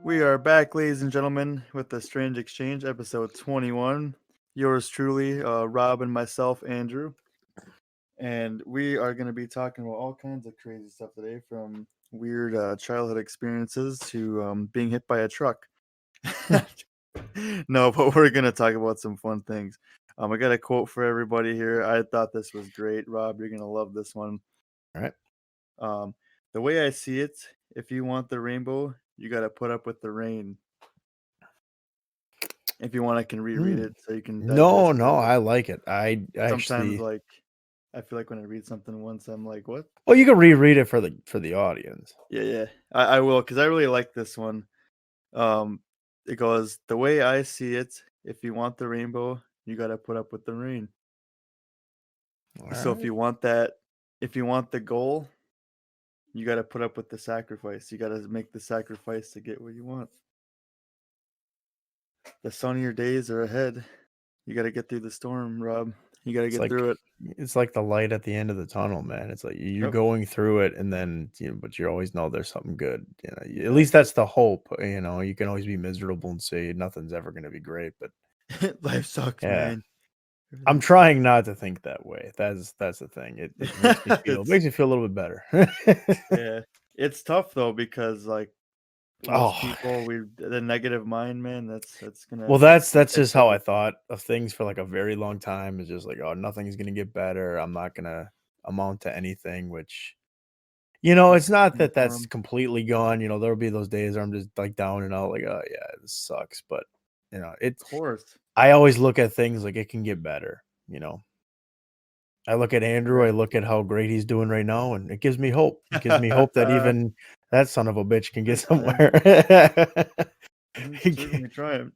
We are back, ladies and gentlemen, with the Strange Exchange, episode 21. Yours truly, Rob and myself, Andrew. And we are going to be talking about all kinds of crazy stuff today, from weird childhood experiences to being hit by a truck. No, but we're going to talk about some fun things. I got a quote for everybody here. I thought this was great. Rob, you're going to love this one. All right. The way I see it, if you want the rainbow, you got to put up with the rain. If you want, I can reread it so you can digest No, it. I like it. I Sometimes, actually. I feel like when I read something once, I'm like, what? Well, you can reread it for the audience. Yeah. I will, because I really like this one. It goes, the way I see it, if you want the rainbow, you got to put up with the rain. So if you want the goal, you got to put up with the sacrifice. You got to make the sacrifice to get what you want. The sunnier days are ahead. You got to get through the storm, Rob. You got to get through it. It's like the light at the end of the tunnel, man. It's like you're going through it, and then but you always know there's something good. At least that's the hope. You can always be miserable and say nothing's ever going to be great, but life sucks, man. I'm trying not to think that way. That's the thing. It makes me feel a little bit better. Yeah, it's tough though, because like most people, the negative mind, man. That's gonna. Well, that's just how I thought of things for like a very long time. It's just like, oh, nothing's gonna get better. I'm not gonna amount to anything. Which, it's not that that's completely gone. There'll be those days where I'm just like down and out, like, oh yeah, this sucks. But it's. Of course. I always look at things like it can get better. I look at Andrew. I look at how great he's doing right now, and it gives me hope. It gives me hope that even that son of a bitch can get somewhere. Certainly trying.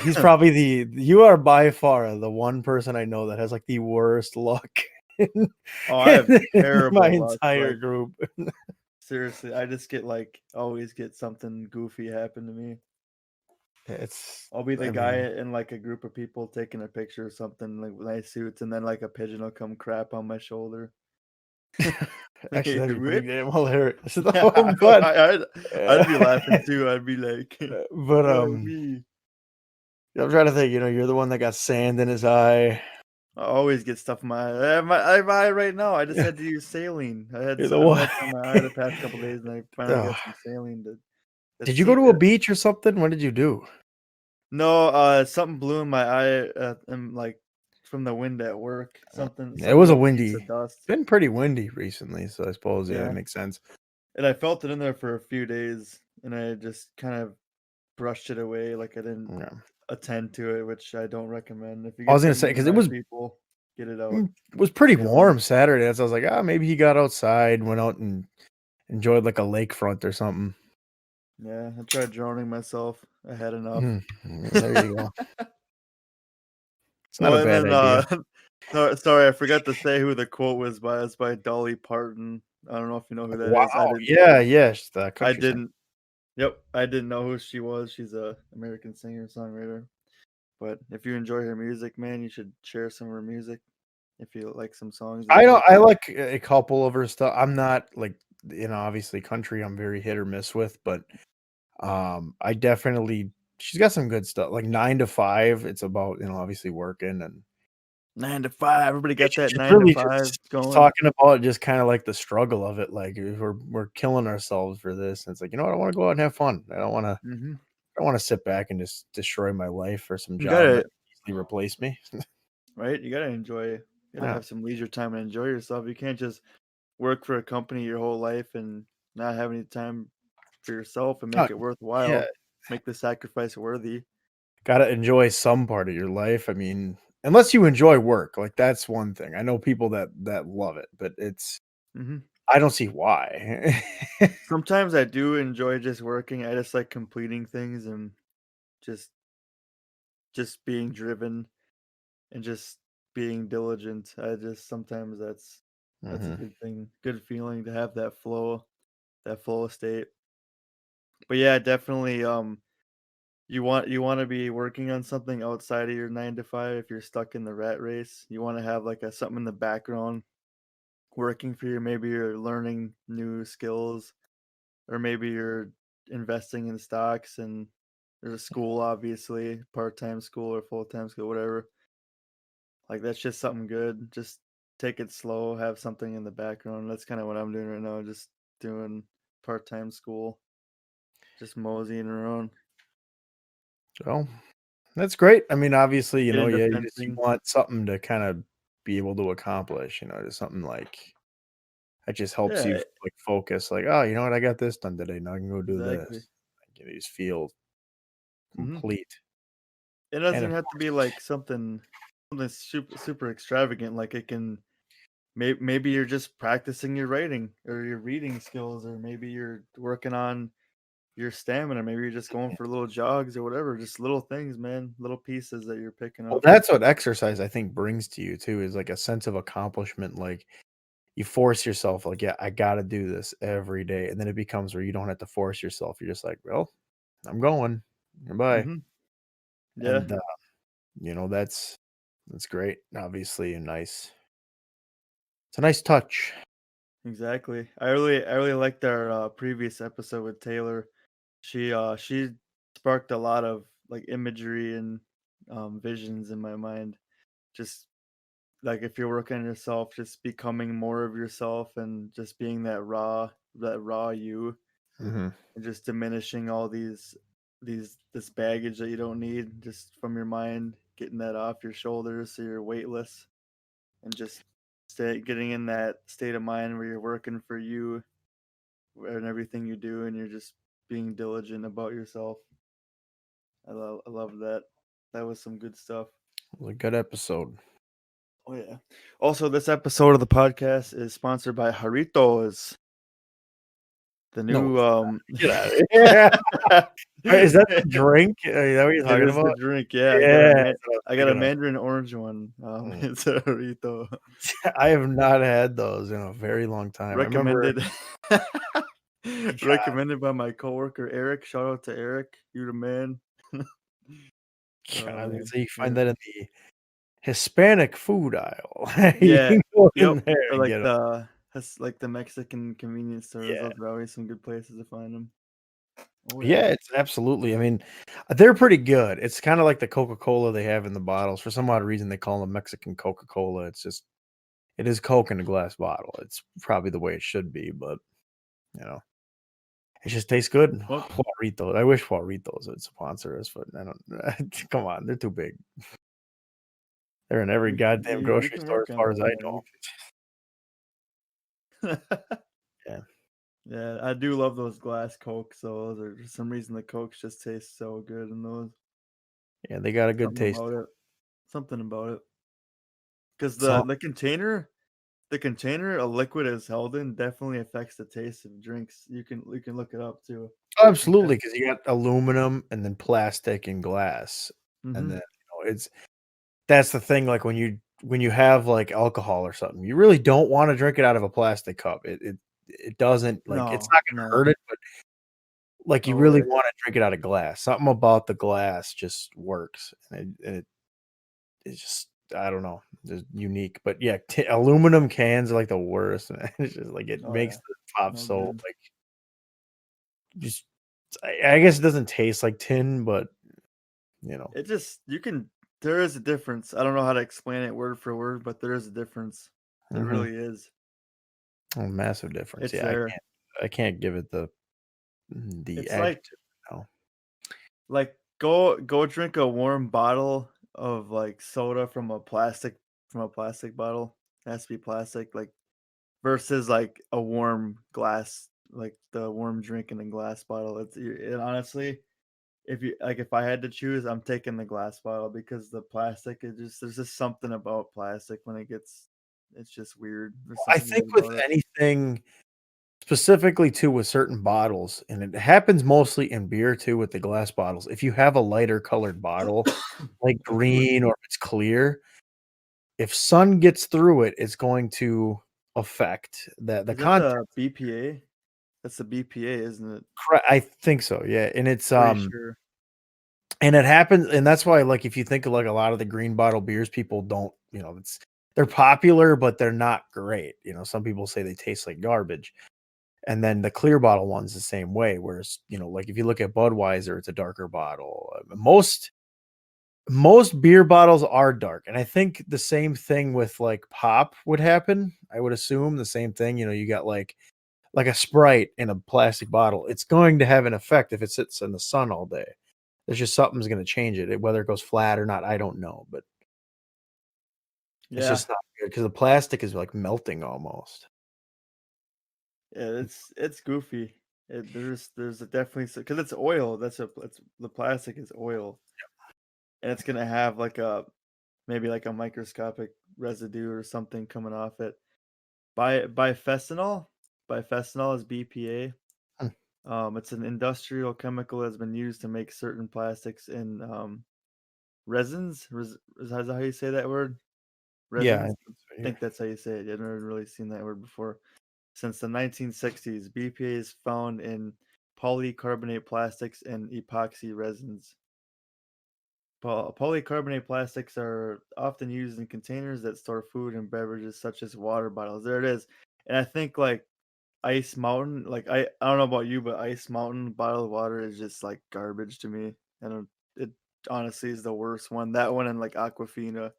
He's probably you are by far the one person I know that has like the worst luck. I have terrible my luck, entire group. Seriously, I just always get something goofy happen to me. I'll be the guy in like a group of people taking a picture or something, like nice suits, and then like a pigeon will come crap on my shoulder. Actually, that'd be pretty damn hilarious. I'd be laughing too. I'd be like, but I'm trying to think. You're the one that got sand in his eye. I always get stuff in my eye. My eye right now. I just had to use saline. I had some on my eye the past couple days, and I finally got some saline. Did you go to a beach or something? What did you do? No, something blew in my eye, and like from the wind at work. Something it was a windy. Dust. It's been pretty windy recently, so I suppose that makes sense. And I felt it in there for a few days, and I just kind of brushed it away, like I didn't attend to it, which I don't recommend. If you get I was gonna say, because it was people get it out. It was pretty warm Saturday, so I was like, maybe he got outside, went out and enjoyed like a lakefront or something. Yeah, I tried drowning myself. I had enough. There you go. It's not a bad idea. Sorry, I forgot to say who the quote was by. It's by Dolly Parton. I don't know if you know who that is. Wow. Yes. I didn't. Yep, I didn't know who she was. She's a American singer songwriter. But if you enjoy her music, man, you should share some of her music. If you like some songs, I like a couple of her stuff. I'm not like obviously country. I'm very hit or miss with, but I definitely she's got some good stuff. Like 9 to 5. It's about obviously working and 9 to 5. Everybody got that 9 to 5 going. Talking about just kind of like the struggle of it. Like we're killing ourselves for this, and it's like I want to go out and have fun. I don't want to. I don't want to sit back and just destroy my life for some job that easily replace me. Right? You gotta enjoy. You gotta have some leisure time and enjoy yourself. You can't just work for a company your whole life and not have any time for yourself and make it worthwhile. Yeah. Make the sacrifice worthy. Gotta enjoy some part of your life. I mean, unless you enjoy work, like that's one thing. I know people that love it, but it's I don't see why. Sometimes I do enjoy just working. I just like completing things and just being driven and just being diligent. I just sometimes that's a good thing, good feeling to have that flow state. But yeah, definitely you want to be working on something outside of your 9 to 5 if you're stuck in the rat race. You want to have like something in the background working for you. Maybe you're learning new skills, or maybe you're investing in stocks, and there's a school, obviously, part-time school or full-time school, whatever. Like that's just something good. Just take it slow, have something in the background. That's kind of what I'm doing right now, just doing part-time school, just moseying around, So that's great. I mean, obviously, get into you fencing. want something to kind of be able to accomplish, just something like that just helps you Yeah, like focus, like, oh, you know what, I got this done today. Now I can go do exactly. this. Like, you just feel Hmm. complete. It And doesn't of even have to be like something super extravagant. Like it can maybe you're just practicing your writing or your reading skills, or maybe you're working on your stamina. Maybe you're just going for little jogs or whatever. Just little things, man. Little pieces that you're picking well, up. that's what exercise I think brings to you too, is like a sense of accomplishment. Like you force yourself, like, yeah, I got to do this every day. And then it becomes where you don't have to force yourself. You're just like, well, I'm going. Goodbye. Hmm. Yeah, And that's great. Obviously, it's a nice touch. exactly. I really liked our previous episode with Taylor. She sparked a lot of like imagery and visions in my mind. Just like if you're working on yourself, just becoming more of yourself and just being that raw you, Hmm. and just diminishing all this baggage that you don't need just from your mind, getting that off your shoulders so you're weightless, and just getting in that state of mind where you're working for you and everything you do, and you're just being diligent about yourself. I love that. That was some good stuff. It was a good episode. Oh yeah. Also, this episode of the podcast is sponsored by Jarritos, the No, new get out of here. Is that the drink? Is that what you're It talking is the about? drink, yeah. I got a Yeah, man that's what I was I got a thinking of. mandarin orange one. Mm. It's a Jarrito. I have not had those in a very long time. I remember, Recommended God, recommended by my coworker Eric. Shout out to Eric. You the man. I Oh was gonna man. say you find Yeah. that in the Hispanic food aisle. You Yeah. can go Yep. in there Or and like get them. the Mexican convenience stores. Yeah. Those are always some good places to find them. Oh yeah. Yeah, it's absolutely. I mean, they're pretty good. It's kind of like the Coca-Cola they have in the bottles. For some odd reason, they call them Mexican Coca-Cola. It is Coke in a glass bottle. It's probably the way it should be, but you know, it just tastes good. Well, Juaritos. I wish Juaritos would sponsor us, but I don't. Come on, they're too big. They're in every goddamn we grocery can store work as on far as that, I man. know. Yeah. Yeah, I do love those glass Cokes. So those are for some reason the Cokes just taste so good in those. Yeah, they got a good Something taste about to it. Something about it. Because 'em. So the container a liquid is held in definitely affects the taste of drinks. You can look it up too. Like absolutely, that. because you got aluminum and then plastic and glass, and Mm-hmm. then that's the thing. Like when you have like alcohol or something, you really don't want to drink it out of a plastic cup. It doesn't like it's No, not gonna no. hurt it, but like you Oh really yeah. want to drink it out of glass. Something about the glass just works, it's just I don't know, it's unique. But yeah, aluminum cans are like the worst. Man. It's just like it Oh makes yeah. the pop No so good. like just. I guess it doesn't taste like tin, but you know, It just you can there is a difference. I don't know how to explain it word for word, but there is a difference. There mhm. really is. Oh, massive difference. It's Yeah, there. I can't give it the It's like adjective. No. go drink a warm bottle of like soda from a plastic bottle. It has to be plastic, like versus like a warm glass, like the warm drink in a glass bottle. Honestly, if I had to choose, I'm taking the glass bottle because the plastic, there's just something about plastic when it's just weird. There's I something think weird with about it. anything specifically too with certain bottles, and it happens mostly in beer too with the glass bottles. If you have a lighter colored bottle, like green or if it's clear, if sun gets through it, it's going to affect the Is that content. the BPA? That's the BPA, isn't it? I think so, yeah. And it's Pretty sure. and it happens, and that's why, like, if you think of like a lot of the green bottle beers, people don't, they're popular, but they're not great. Some people say they taste like garbage. And then the clear bottle one's the same way, whereas, like, if you look at Budweiser, it's a darker bottle. Most beer bottles are dark, and I think the same thing with, like, pop would happen. I would assume the same thing, you got, like a Sprite in a plastic bottle. It's going to have an effect if it sits in the sun all day. There's just something's gonna change it. Whether it goes flat or not, I don't know, but it's Yeah. just not good because the plastic is, like, melting almost. Yeah, it's goofy. There's definitely because it's oil. It's the plastic is oil, and it's gonna have like a maybe like a microscopic residue or something coming off it. Bifenol, bifenol is BPA. Hmm. It's an industrial chemical that's been used to make certain plastics in resins. Is that how you say that word? Yeah, I Resins. think so, I yeah. think that's how you say it. I've never really seen that word before. Since the 1960s, BPA is found in polycarbonate plastics and epoxy resins. Polycarbonate plastics are often used in containers that store food and beverages such as water bottles. There it is. And I think like Ice Mountain, like I don't know about you, but Ice Mountain bottled water is just like garbage to me. I don't it honestly is the worst one. That one and like Aquafina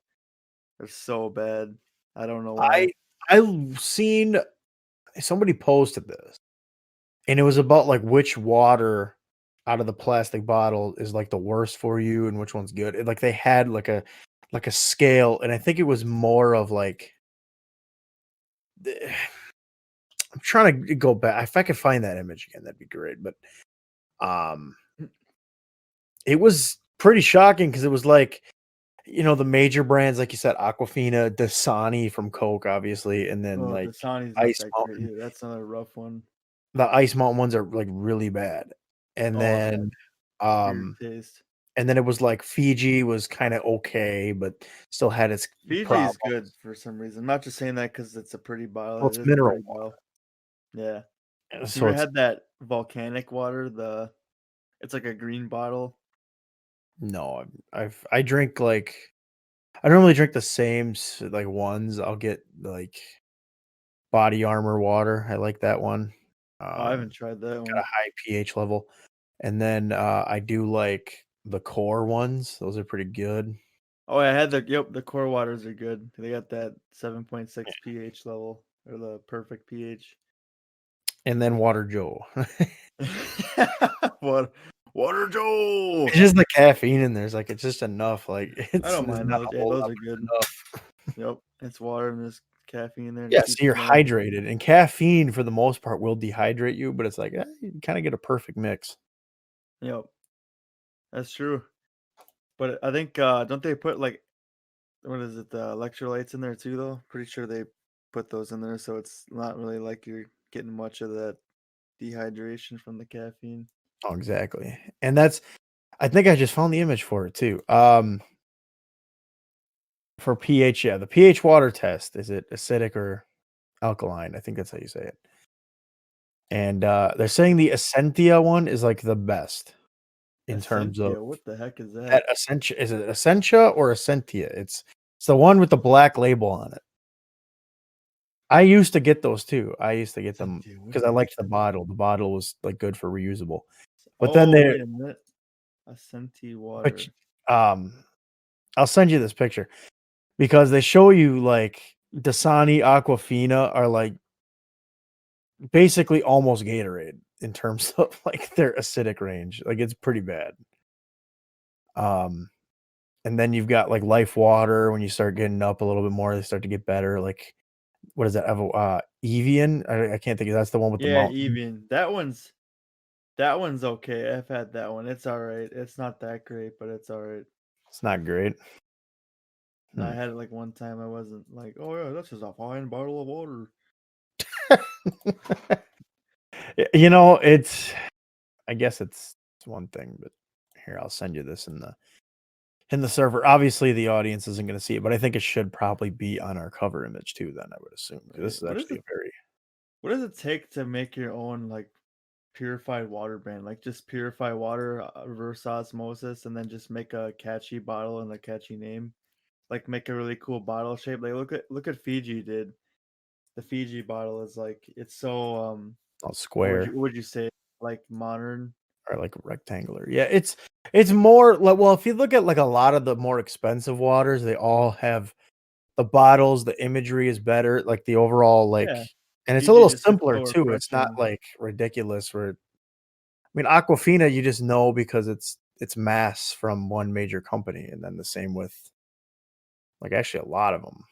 are so bad. I don't know why. I seen somebody posted this, and it was about, like, which water out of the plastic bottle is, like, the worst for you and which one's good. Like, they had, like a scale, and I think it was more of, like, the I'm trying to go back. If I could find that image again, that'd be great, but, um, it was pretty shocking because it was like, the major brands, like you said, Aquafina, Dasani from Coke, obviously, and then, Oh, like, Dasani's not Ice that great Mountain. either. That's another rough one. The Ice Mountain ones are, like, really bad, and Oh, yeah, then, weird um taste. and then it was like Fiji was kinda okay, but still had its Fiji's good problems. for some reason. I'm not just saying that because it's a pretty Well, bottle. It it's is a mineral pretty bottle. Yeah. water, You so ever it's had that volcanic water? It's like a green bottle. no, I drink, like I normally drink the same like, ones. I'll get, like, Body Armor water, I like that one. Oh, I haven't Um, tried that got a one. high pH level, and then, I do like the core ones, those are pretty good, Oh, I had the core waters are good. They got that 7.6 pH level or the perfect pH. and then Water Joe. What Water Joe? It's just the caffeine in there, it's like, it's just enough, like, I it's don't there's mind not those. a Yeah, whole those lot, are but it's good. enough. Yep, it's water and there's caffeine in there to Yeah, keep so you you're going. hydrated, and caffeine for the most part will dehydrate you, but it's like, you kinda get a perfect mix. Yep, that's true. But I think don't they put like what is it, the electrolytes in there too though? Pretty sure they put those in there so it's not really like you're getting much of that dehydration from the caffeine. Oh, exactly, and that's I think I just found the image for it too. For pH, yeah, the pH water test, is it acidic or alkaline? I think that's how you say it, and, they're saying the Essentia one is, like, the best in terms of Essentia, what the heck is that? that Essentia is it Essentia or Essentia? It's the one with the black label on it. I used to get those too. I used to get them Essentia, what because I the liked heck's the that? bottle. The bottle was, like, good for reusable. But then Oh, they wait a minute. Essentia but, water. um, I'll send you this picture because they show you, like, Dasani, Aquafina are, like, basically almost Gatorade in terms of, like, their acidic range. Like, it's pretty bad. Um, and then you've got, like, Life Water. When you start getting up a little bit more, they start to get better. Like, what is that? Evian? I can't think of that's the one with the Yeah, mountain. Evian. That one's okay. I've had that one. It's all right. It's not that great, but it's all right. It's not great. I Hmm. had it like one time. I wasn't like, oh yeah, that's just a fine bottle of water. It's I guess it's one thing, but here, I'll send you this in the server. Obviously, the audience isn't gonna see it, but I think it should probably be on our cover image too then, I would assume, because Right. this is actually a very What does it take to make your own like purified water brand? Like just purify water, reverse osmosis, and then just make a catchy bottle and a catchy name. Like make a really cool bottle shape. Like look at Fiji did. The Fiji bottle is like it's so all Or square would you say like modern? or like rectangular. Yeah, it's more like, well, if you look at like a lot of the more expensive waters, they all have the bottles, the imagery is better, like the overall like, Yeah. and it's a Fiji little just looks simpler so too. It's not refreshing. like ridiculous where, I mean, Aquafina, you just know because it's mass from one major company, and then the same with like actually a lot of them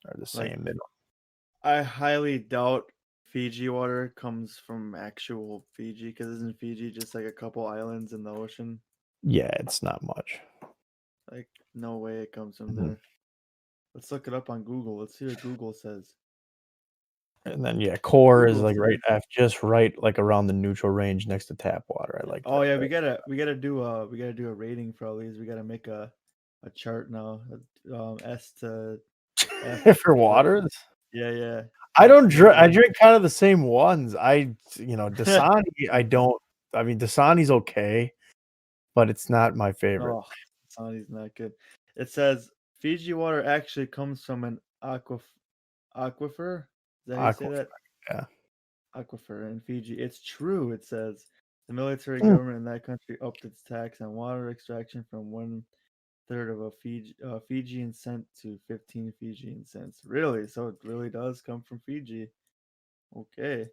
are the Like same. They don't, I highly doubt Fiji water comes from actual Fiji because isn't Fiji just like a couple islands in the ocean? yeah, it's not much. Like no way it comes from Mhm. there. Let's look it up on Google. Let's see what Google says. And then yeah, core is Google like right says, just right like around the neutral range next to tap water. I like "Oh that yeah, there. we gotta do a rating for all these. We gotta make a chart now. S to F For chart. waters? Yeah, yeah. I don't Maximum drink. I value. drink kind of the same ones. Dasani, I don't. I mean, Dasani's okay, but it's not my favorite. Oh, Sony's not good. It says Fiji water actually comes from an aquifer. Is that how you say Aqua, that? yeah. Aquifer in Fiji. It's true, it says. The military Mm. government in that country upped its tax on water extraction from one third of a Fijian cent to 15 Fijian cents. Really? So it really does come from Fiji. Okay.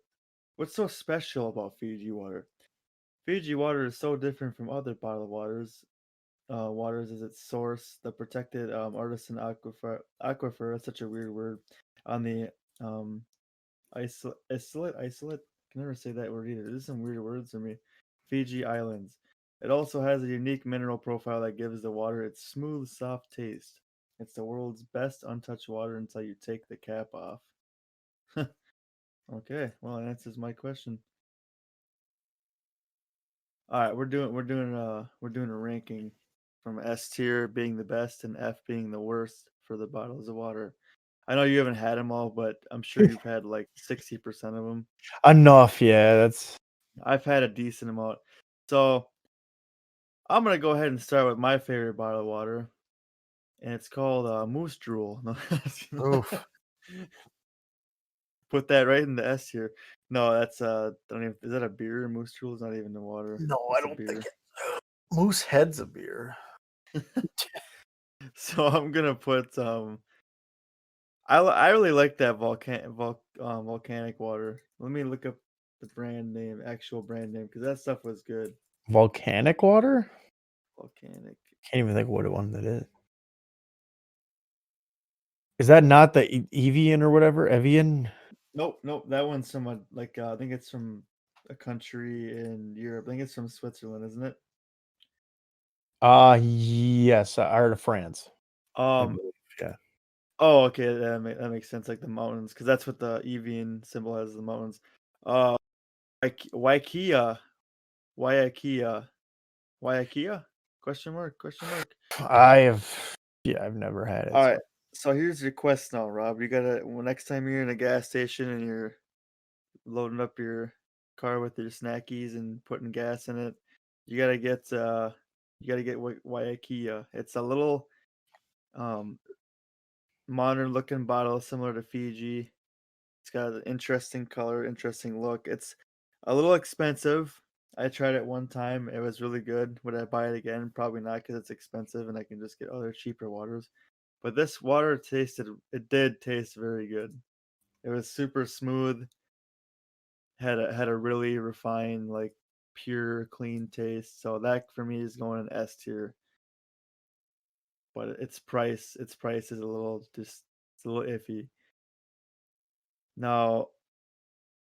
What's so special about Fiji water? Fiji water is so different from other bottled waters as its source. The protected artisan aquifer, that's such a weird word, on the um, isolate. Can never say that word either. There's some weird words for me. Fiji Islands. It also has a unique mineral profile that gives the water its smooth, soft taste. It's the world's best untouched water until you take the cap off. Okay, well that answers my question. All right, we're doing a ranking from S tier being the best and F being the worst for the bottles of water. I know you haven't had them all, but I'm sure you've had like 60% of them. Enough, yeah. That's I've had a decent amount. So I'm gonna go ahead and start with my favorite bottle of water, and it's called Moose Drool. No, oof. put that right in the S tier. No, that's don't even, is that a beer? Moose Drool is not even the water. No, I That's a don't think beer. it. Moose Head's a beer. So I'm gonna put I really like that volcanic water. Let me look up the brand name, actual brand name, because that stuff was good. Volcanic water? Volcanic. Can't even think what one that is. Is that not the Evian or whatever? Evian? Nope, nope. That one's from I think it's from a country in Europe. I think it's from Switzerland, isn't it? Yes, I heard of France. I Um. believe, yeah. Oh, okay. That makes sense. Like the mountains, because that's what the Evian symbol has. The mountains. Uh, Waikia, Waikia, Waikia? Question mark? Question mark. I have yeah, I've never had it, All right. so So here's your quest now, Rob. You gotta next time you're in a gas station and you're loading up your car with your snackies and putting gas in it, you gotta get Waikia. It's a little um modern looking bottle similar to Fiji. It's got an interesting color, interesting look. It's a little expensive. I tried it one time. It was really good. Would I buy it again? Probably not because it's expensive and I can just get other cheaper waters. But this water it did taste very good. It was super smooth, had a really refined, like pure, clean taste. So that for me is going in S tier. But its price is a little just it's a little iffy. Now,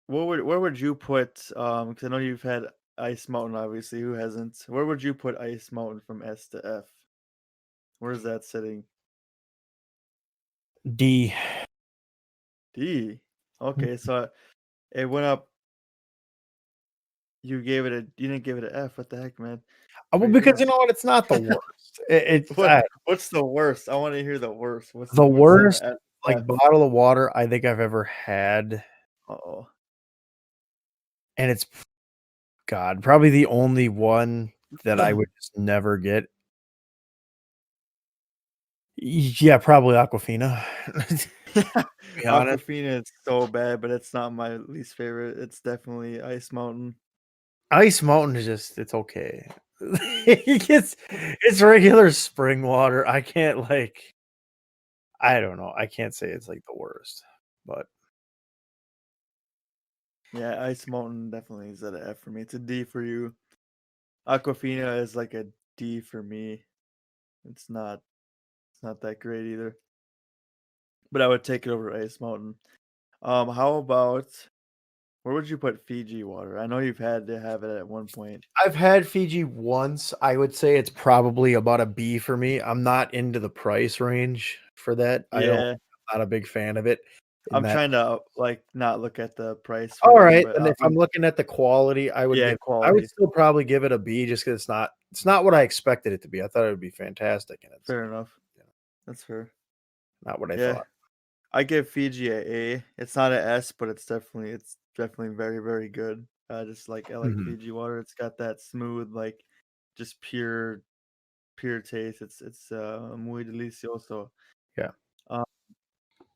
where would you put because I know you've had Ice Mountain obviously, who hasn't? Where would you put Ice Mountain from S to F? Where's that sitting? D. D. Okay, so it went up. You didn't give it an F. What the heck, man? What Well, are you because doing? you know what? It's not the worst. It's What's the worst? I want to hear the worst. the What's an worst F? like bottle of water I think I've ever had, Oh, and it's God, probably the only one that I would just never get. Yeah, probably Aquafina. be honest. Aquafina is so bad, but it's not my least favorite. It's definitely Ice Mountain. Ice Mountain is just it's okay. It's regular spring water. I can't, like I don't know. I can't say it's, like, the worst, but Yeah, Ice Mountain definitely is at a F for me. It's a D for you. Aquafina is like a D for me. It's not it's not that great either. But I would take it over Ice Mountain. How about where would you put Fiji water? I know you've had to have it at one point. I've had Fiji once. I would say it's probably about a B for me. I'm not into the price range for that. Yeah, Not a big fan of it in I'm that. trying to like not look at the price for them, Alright, but then if I'm looking at the quality, yeah, I would quality. still probably give it a B just 'cause it's not what I expected it to be. I thought it would be fantastic, and it's, Fair enough. you know, That's fair. not what I Yeah, thought. I give Fiji a A. It's not an S, but it's definitely very very good. I like Mhm. Fiji water. It's got that smooth like just pure taste. It's muy delicioso. Yeah. Um,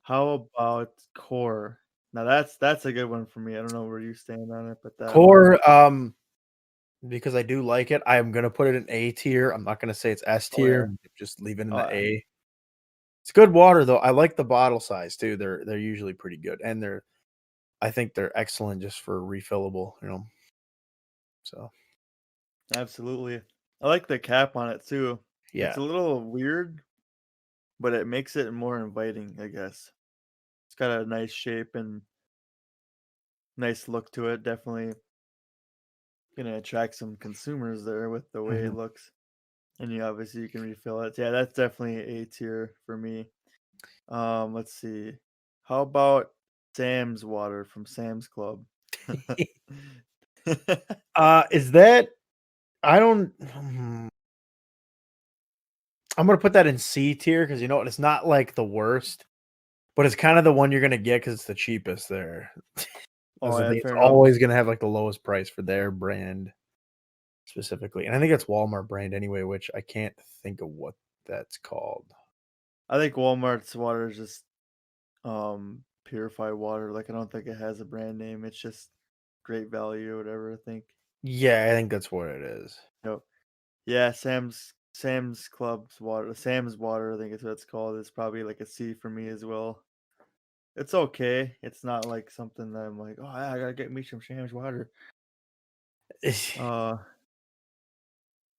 how about core? Now that's a good one for me. I don't know where you stand on it, but that one, Core, because I do like it, I am gonna put it in A tier. I'm not gonna say it's S oh tier, yeah, just leave it in oh, the A. It's good water though. I like the bottle size too. They're usually pretty good, and I think they're excellent just for refillable, so, absolutely. I like the cap on it too. It's yeah. a little weird, but it makes it more inviting, I guess. It's got a nice shape and nice look to it. Definitely gonna attract some consumers there with the way it Mhm. looks. And obviously you can refill it. Yeah, that's definitely A tier for me. Let's see. How about Sam's water from Sam's Club? Is that I don't I'm gonna put that in C tier because you know what? It's not, like, the worst, but it's kinda the one you're gonna get because it's the cheapest there. That's Oh the yeah, thing. It's fair enough. always gonna have, like, the lowest price for their brand specifically, and I think it's Walmart brand anyway, which I can't think of what that's called. I think Walmart's water is just purified water. Like I don't think it has a brand name. It's just great value or whatever, I think. Yeah, I think that's what it is. Yep. Yeah, Sam's Club's water, Sam's water, I think is what it's called. It's probably like a C for me as well. It's okay. It's not like something that I'm like, oh, I gotta get me some Sam's water. Uh,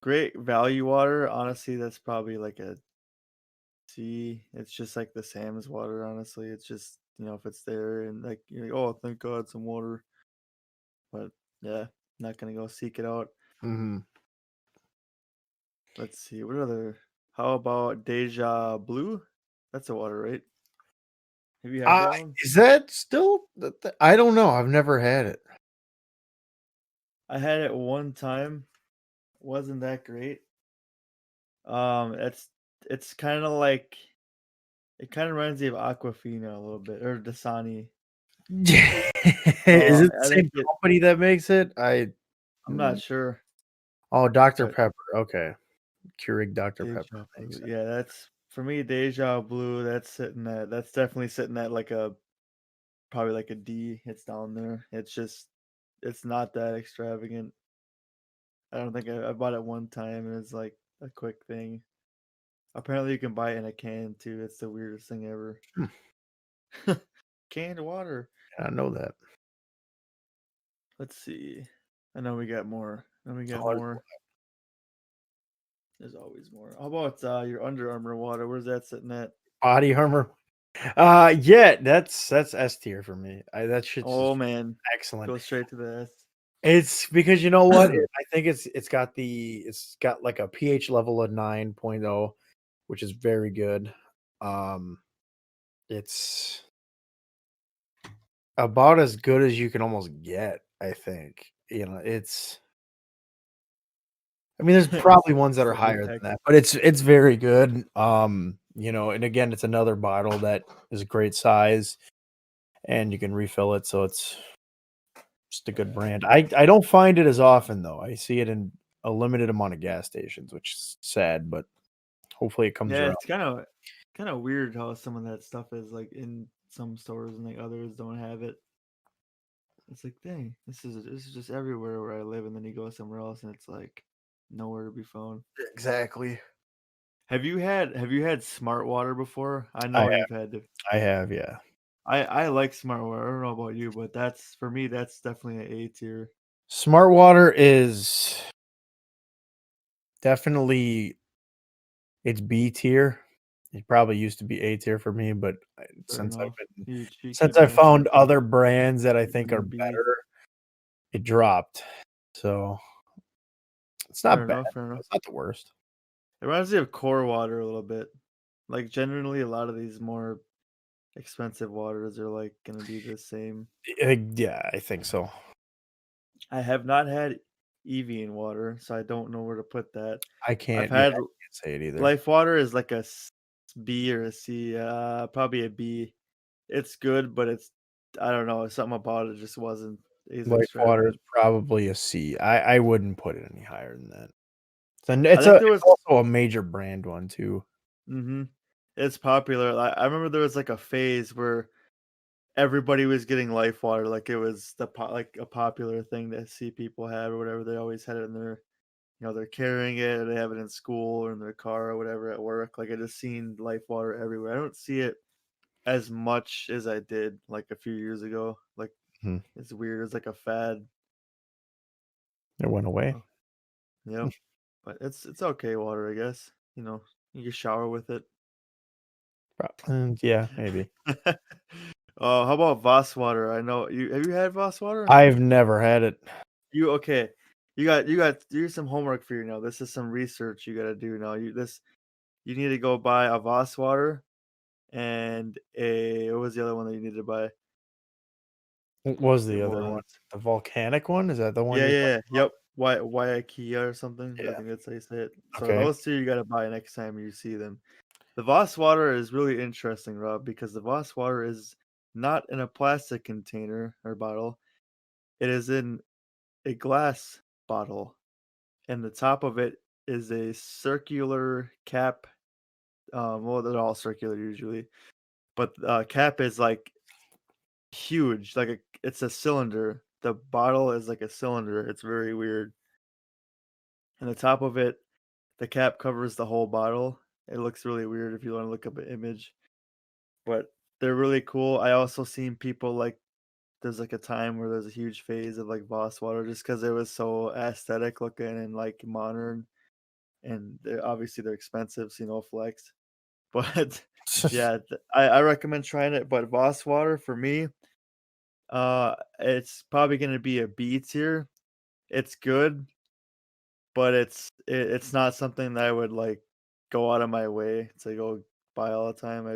great value water. Honestly, that's probably like a C. It's just like the Sam's water. Honestly, it's just if it's there and like you're like, oh, thank God, some water. But yeah, not gonna go seek it out. Mhm. Let's see. What other? How about Deja Blue? That's a water, right? Have you had Uh, that one? is that still I don't know, I've never had it. I had it one time. Wasn't that great. It's kind of like it kind of reminds me of Aquafina a little bit or Dasani. Is it the I same think it. company that makes it? I'm not sure, Oh, Dr. but Pepper, okay. Keurig Dr. Pepper Deja makes Blue. it. Yeah, that's for me. Deja Blue. That's definitely sitting at like a probably like a D. It's down there. It's not that extravagant. I don't think I bought it one time and it's like a quick thing. Apparently, you can buy it in a can too. It's the weirdest thing ever. Hmm, Canned water. I know that. Let's see. I know we got more. And we got Oh, there's more. There's always more. How about your Under Armour water? Where's that sitting at? Body Armor. Yeah, that's S tier for me. That shit's Oh just man, excellent. go straight to the It's because you know what? S. I think it's got like a pH level of 9.0, which is very good. Um, it's about as good as you can almost get, I think. I mean, there's probably ones that are So higher than apex. that, but it's very good. And again, it's another bottle that is a great size and you can refill it, so it's just a good Yeah. brand. I don't find it as often though. I see it in a limited amount of gas stations, which is sad, but hopefully it comes Yeah, around. it's kind of. kind of weird how some of that stuff is like in some stores and like others don't have it. It's like, dang, this is just everywhere where I live, and then you go somewhere else and it's like nowhere to be found. Exactly. Have you had smart water before? I I know have. you've had to. I have, yeah. I like smart water. I don't know about you, but that's for me. That's definitely an A tier. Smart water is definitely it's B tier. It probably used to be A tier for me, but Fair enough. You since keep I bouncing found between other brands that I think are under B. better, it dropped. So it's Fair not bad. enough. Fair enough. It's not the worst. It reminds me of core water a little bit. Like generally, a lot of these more expensive waters are like gonna be the same. Yeah, I think so. I have not had Evian water, so I don't know where to put that. I I've can't. Yeah, had I can't say it either. Life water is like a B or a C, probably a B. It's good, but I don't know, something about it just wasn't as Life water is extravagant. probably a C. I wouldn't put it any higher than that. I think there It's was also a major brand one too. mhm. It's popular. I remember there was like a phase where everybody was getting Life water, like it was like a popular thing to see people have or whatever. They always had it in their, they're carrying it, or they have it in school or in their car or whatever at work. Like I just seen Life water everywhere. I don't see it as much as I did like a few years ago. Like Mhm. it's weird. It's like a fad. It went away. Oh, yep. But it's okay water, I guess. You can shower with it. Yeah, maybe. Oh, how about Voss water? I know you have you had Voss water? I've never had it. You okay. You got here's some homework for you now. This is some research you gotta do now. You need to go buy a Voss water and what was the other one that you needed to buy? What was It the other one? was The volcanic one? Is that the one yeah, you're yeah, talking yeah. Yep. Why IKEA or something? I Yeah. think that's how you say it. So Okay. those two you gotta buy next time you see them. The Voss water is really interesting, Rob, because the Voss water is not in a plastic container or bottle. It is in a glass bottle, and the top of it is a circular cap. Well, they're all circular usually, but cap is like huge, like it's a cylinder. The bottle is like a cylinder. It's very weird. And the top of it, the cap covers the whole bottle. It looks really weird if you want to look up an image, but they're really cool. I also seen people like there's like a time where there's a huge phase of like Voss water just because it was so aesthetic looking and like modern, and obviously they're expensive, so flex. But yeah, I recommend trying it. But Voss water for me, it's probably gonna be a B tier. It's good, but it's not something that I would like go out of my way to go buy all the time.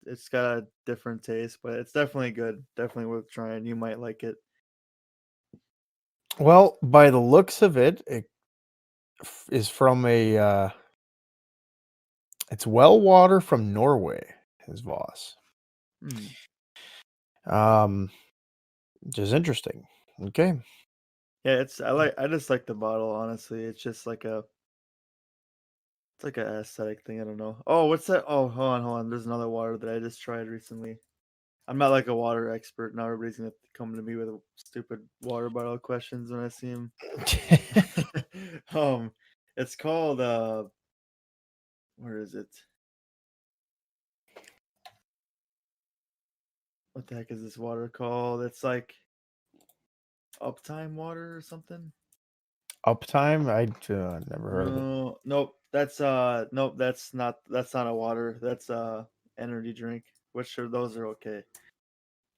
It's got a different taste, but it's definitely good. Definitely worth trying. You might like it. Well, by the looks of it, is from it's well water from Norway, is Voss. Hmm. Um, which is interesting. Okay. Yeah, I just like the bottle, honestly. It's like a aesthetic thing. I don't know. Oh, what's that? Oh, hold on. There's another water that I just tried recently. I'm not like a water expert. Now everybody's gonna come to me with stupid water bottle questions when I see them. um, it's called where is it? What the heck is this water called? It's like Uptime water or something. Uptime? I never heard of it. No, nope. Nope. That's not a water. That's energy drink. Which are those are okay.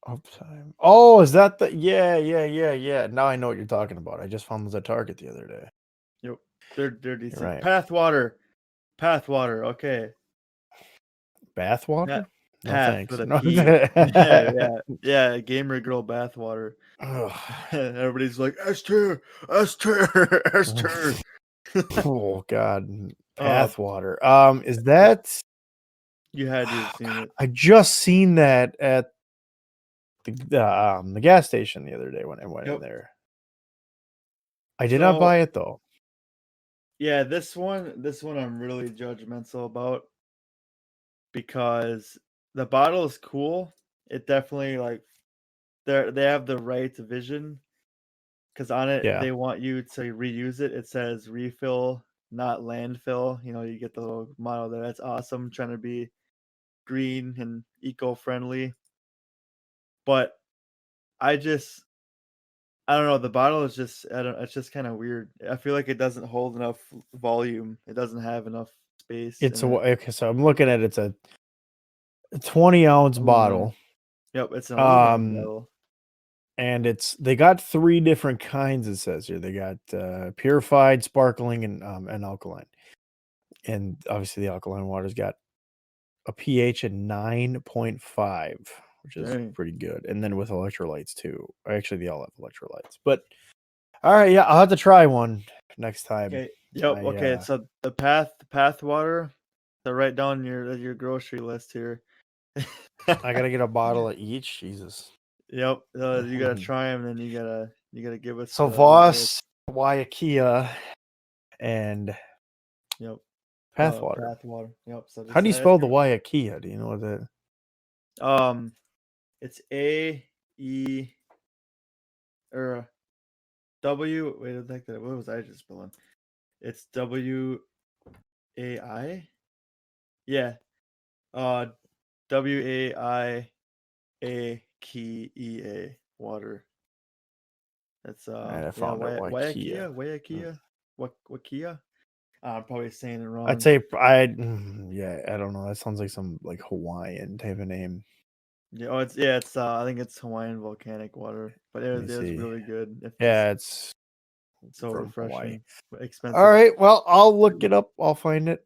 Uptime. Oh, is that the yeah. Now I know what you're talking about. I just found those at Target the other day. Yep. They're You're decent. right. Path water. Path water. Okay. Bath Not water? No path thanks. with a No. P. Yeah, yeah, yeah. Gamer girl bath water. Ugh. Everybody's like S2, S2, S2. Oh god. uh, Path water. Is yeah, that you had to have oh seen god, it. I just seen that at the gas station the other day when I went in Yep. there. I did not So buy it though. yeah, this one I'm really judgmental about. because the bottle is cool. It definitely like they have the right vision because on it Yeah. they want you to reuse it. It says refill, not landfill. You know, you get the little motto there. That's awesome. Trying to be green and eco-friendly. But I just I don't know. The bottle is just I don't. It's just kind of weird. I feel like it doesn't hold enough volume. It doesn't have enough space It's in a it. okay, so I'm looking at it's a 20-ounce Aluminum. bottle. Yep, it's an aluminum Um, bottle. and they got 3 different kinds, it says here. They got purified, sparkling, and alkaline. And obviously the alkaline water's got a pH of 9.5, which is Dang. pretty good. And then with electrolytes too. Actually, they all have electrolytes. But all right, yeah, I'll have to try one next time. Okay. Yep. I Okay. So the path water. So write down your grocery list here. I gotta get a bottle of each. Jesus. Yep. You gotta try them, and then you gotta give us So the results. Voss, Waiakia, and Yep. Pathwater. Path water. Yep. So How just do you spell the Waiakia? Do you know what that? it's A E or W. Wait, I think that what was I just spelling? It's WAI. Yeah. Uh, WAIAKEA water. That's All right, I yeah, found it. Waiakia. Waiakia, Wakia. I'm probably saying it I'd wrong. say yeah, I don't know. That sounds like some like Hawaiian type of name. Yeah, it's I think it's Hawaiian volcanic water, but Let me it is see. really good. It's just Yeah, it's so from Hawaii. refreshing, but All expensive. right, well, I'll look it up. I'll find it.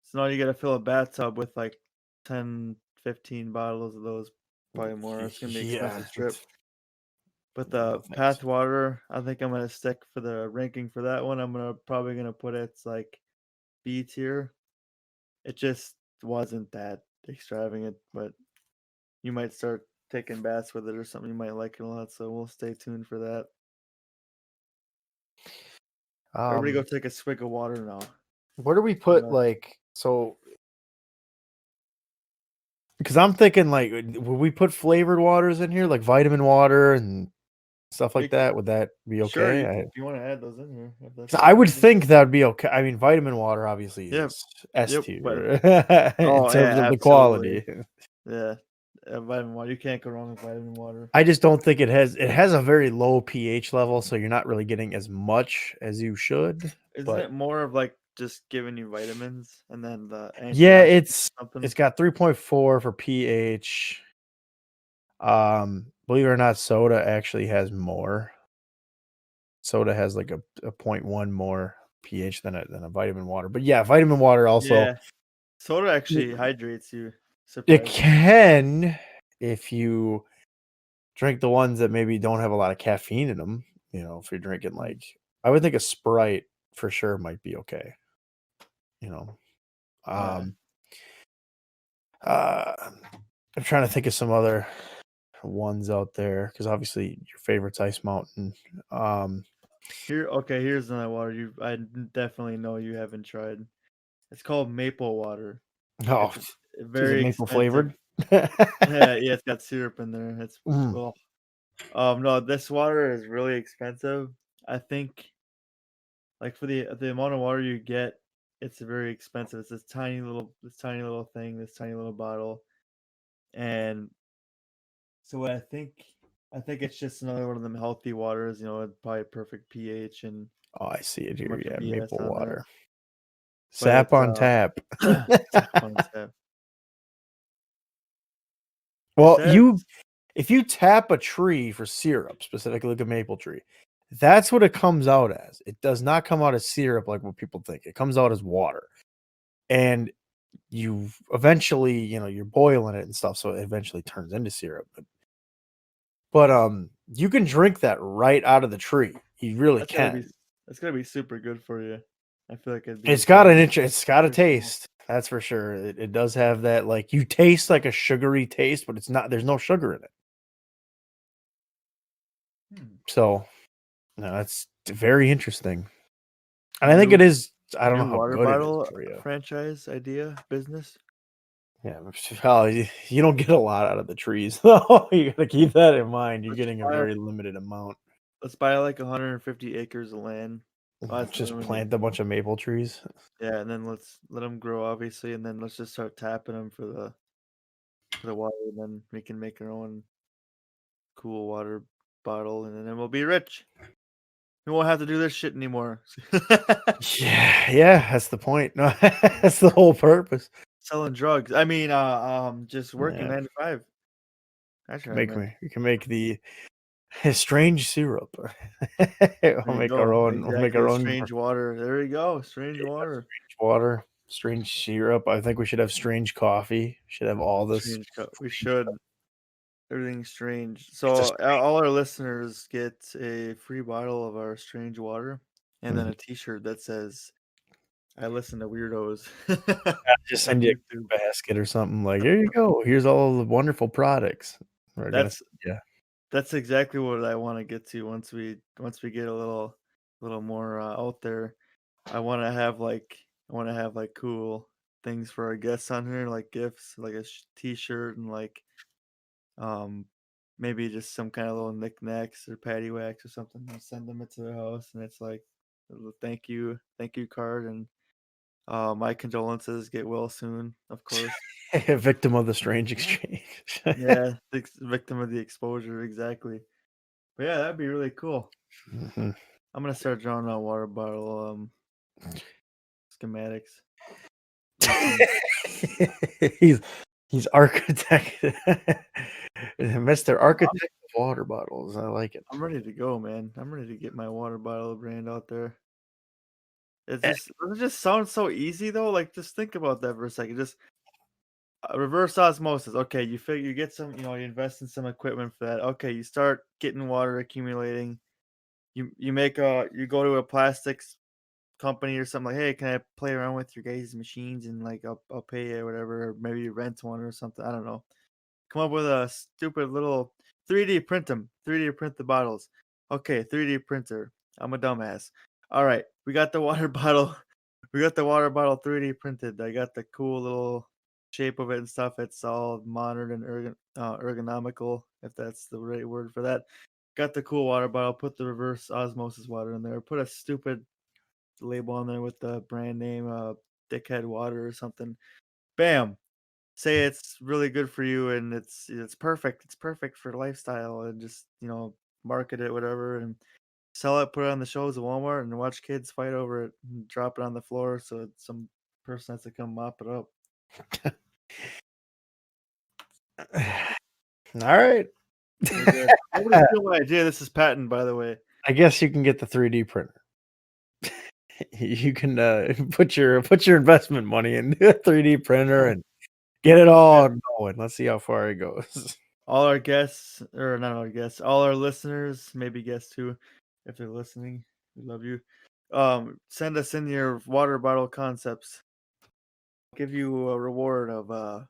So now you gotta fill a bathtub with like 10, 15 bottles of those, probably more. It's gonna be an Yeah. expensive trip. But No the thanks. path water, I think I'm gonna stick for the ranking for that one. Probably gonna put it like B tier. It just wasn't that extravagant, but you might start taking baths with it or something. You might like it a lot, so we'll stay tuned for that. Everybody go Um, take a swig of water now. where do we I'm put gonna like so? Because I'm thinking like, would we put flavored waters in here, like vitamin water and stuff like it, that? Would that be sure okay? if you want to add those in here, if that's 'Cause what I you would want to do. think that would be okay. I mean, vitamin water obviously Yeah, is S yep. But tier in oh terms yeah, of the absolutely. quality. Yeah, vitamin water. You can't go wrong with vitamin water. I just don't think it has a very low pH level, so you're not really getting as much as you should. Isn't But it more of like just giving you vitamins and then the yeah, antioxidants or something? it's got 3.4 for pH. Believe it or not, soda actually has more. Soda has like a zero point 0.1 more pH than a vitamin water. But yeah, vitamin water also Yeah, soda it, actually hydrates you, it surprisingly. can if you drink the ones that maybe don't have a lot of caffeine in them. You know, if you're drinking Mm. like I would think a Sprite for sure might be okay. You know, Yeah. um, uh, I'm trying to think of some other ones out there because obviously your favorite's Ice Mountain. Um, Here's another water definitely know you haven't tried. It's called maple water. oh, It's is it very maple expensive. flavored? Yeah, it's got syrup in there. It's Mm. well, no, this water is really expensive. I think like for the amount of water you get, it's very expensive. It's this tiny little thing, this tiny little bottle, and so what I think it's just another one of them healthy waters. You know, probably perfect pH and Oh, I see it a here. bunch of Yeah, BS maple on there. water. But Sap it's on tap. tap on tap. It Well, says if you tap a tree for syrup, specifically like a maple tree, that's what it comes out as. It does not come out as syrup like what people think. It comes out as water. And you eventually, you're boiling it and stuff, so it eventually turns into syrup. But you can drink that right out of the tree. You really that's gotta be can. that's gotta be super good for you. I feel like it'd be It's got it's got a nutritional. taste. That's for sure. It does have that like you taste like a sugary taste, but it's not there's no sugar in it. Hmm. So, no, that's very interesting. And I think it New is I don't know new how water good it is bottle for you. franchise idea business. Yeah, well, you don't get a lot out of the trees, though. You gotta keep that in mind. You're Let's getting a buy very limited amount. let's buy like 150 acres of land. Oh, that's what Just I'm gonna plant a bunch of maple trees. yeah, and then let's let them grow, obviously, and then let's just start tapping them for the water, and then we can make our own cool water bottle, and then we'll be rich. We won't have to do this shit anymore. Yeah, yeah, that's the point. No, that's the whole purpose. Selling drugs. I mean, just working Yeah, 9 to 5. That's what I meant. we can make the strange syrup. There you go. We'll make Exactly. our The own strange water. There you go. Strange water. strange water, strange syrup. I think we should have strange coffee. Should have all this Strange co we strange should. stuff. Everything's strange. It's a So, all our listeners get a free bottle of our strange water and then Mhm. a T-shirt that says, "I listen to weirdos." Yeah, just On send you a YouTube. gift basket or something like, "Here you go. Here's all the wonderful products." We're gonna That's send ya. that's exactly what I wanna get to once we get a little more, out there. I wanna have, like, cool things for our guests on here, like gifts, like a T-shirt and, like, um, maybe just some kinda little knickknacks or patty whacks or something, and send them into their house, and it's like a little thank you card, and, my condolences, get well soon, of course. Victim of the strange exchange. Yeah, victim of the exposure, exactly. But yeah, that'd be really cool. Mhm. I'm gonna start drawing out water bottle, schematics, blueprints. He's he's architect Mr. Architect of Water Bottles. I like it. I'm ready to go, man. I'm ready to get my water bottle brand out there. Eh, It just sounds so easy though. Like just think about that for a second. Just reverse osmosis. Okay, you get some, you invest in some equipment for that. Okay, you start getting water accumulating. You go to a plastics company or something like, hey, can I play around with your guys' machines and like I'll pay you or whatever, or maybe rent one or something. I don't know. Come up with a stupid little 3D print them, 3D print the bottles. Okay, 3D printer. I'm a dumbass. All right, we got the water bottle. We got the water bottle 3D printed. I got the cool little shape of it and stuff. It's all modern and ergonomical, if that's the right word for that. Got the cool water bottle. Put the reverse osmosis water in there. Put a stupid label on there with the brand name, Dickhead Water or something. Bam, say it's really good for you and it's perfect. It's perfect for lifestyle and just, market it, whatever, and sell it, put it on the shelves at Walmart and watch kids fight over it and drop it on the floor so some person has to come mop it up. Alright. We're good. Nobody steal my idea. This is patent, by the way. I guess you can get the 3D printer. You can, put your investment money into a 3D printer and get it Yeah. all going. Let's see how far it goes. All our guests, or not our guests, all our listeners, maybe guests too, if they're listening, we love you. Send us in your water bottle concepts. Give you a reward of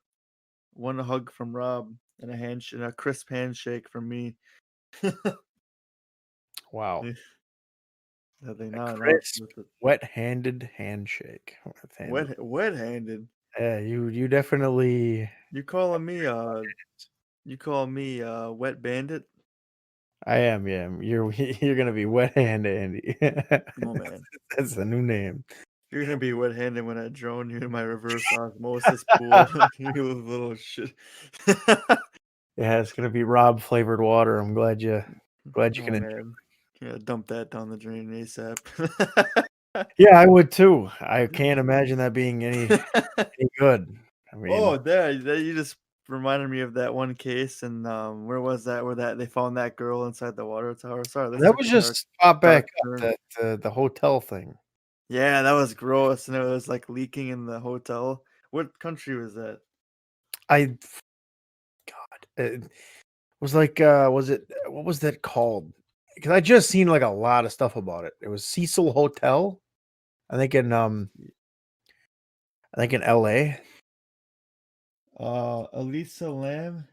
one hug from Rob and a crisp handshake from me. Wow. I think A now it's crisp, worth it. wet-handed handshake. Wet-handed. Wet-handed. Yeah, you definitely You calling me wet bandit? I am, yeah. You're gonna be wet hand Andy. Oh man. That's the new name. You're gonna be wet-handed when I drone you in my reverse osmosis pool. You little shit. Yeah, it's gonna be Rob flavored water. I'm glad you Oh can man. Yeah, dump that down the drain ASAP. Yeah, I would too. I can't imagine that being any good. I mean, Oh, there you just reminded me of that one case, and, where was that? Where that they found that girl inside the water tower. Sorry, this that took was a dark just pop back dark up, turn. the hotel thing. Yeah, that was gross, and it was, like, leaking in the hotel. What country was that? I God, it was like, was it what was that called? Because I just seen, like, a lot of stuff about it. It was Cecil Hotel, I think in, LA. Elisa Lam?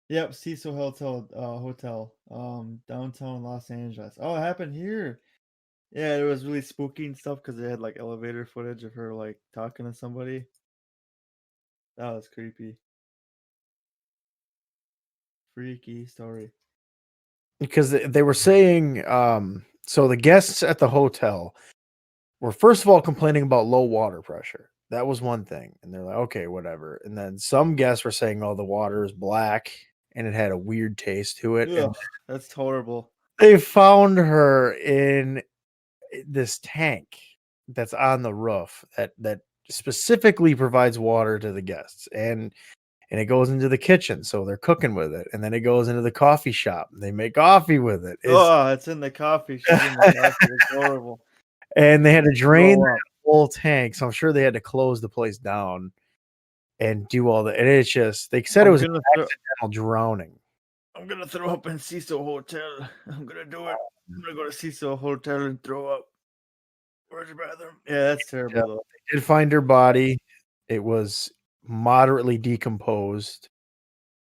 Yep, Cecil Hotel, downtown Los Angeles. Oh, it happened here. Yeah, it was really spooky and stuff because they had, like, elevator footage of her, like, talking to somebody. That was creepy. Freaky story. Because they were saying, so the guests at the hotel were first of all complaining about low water pressure. That was one thing, and they're like, okay, whatever. And then some guests were saying, oh, the water is black and it had a weird taste to it. And Ugh, that's horrible. they found her in this tank that's on the roof that specifically provides water to the guests, and it goes into the kitchen, so they're cooking with it, and then it goes into the coffee shop. They make coffee with it. It's Oh, it's in the coffee. She's in the coffee. It's horrible. and they had to drain Throw that up. whole tank, so I'm sure they had to close the place down and do all that. And it's just they said it I'm was an gonna throw. accidental drowning. I'm gonna throw up in Cecil Hotel. I'm gonna do it. I'm gonna go to Cecil Hotel and throw up. Where's your bathroom? Yeah, that's Yeah, terrible though. they did find her body. It was moderately decomposed,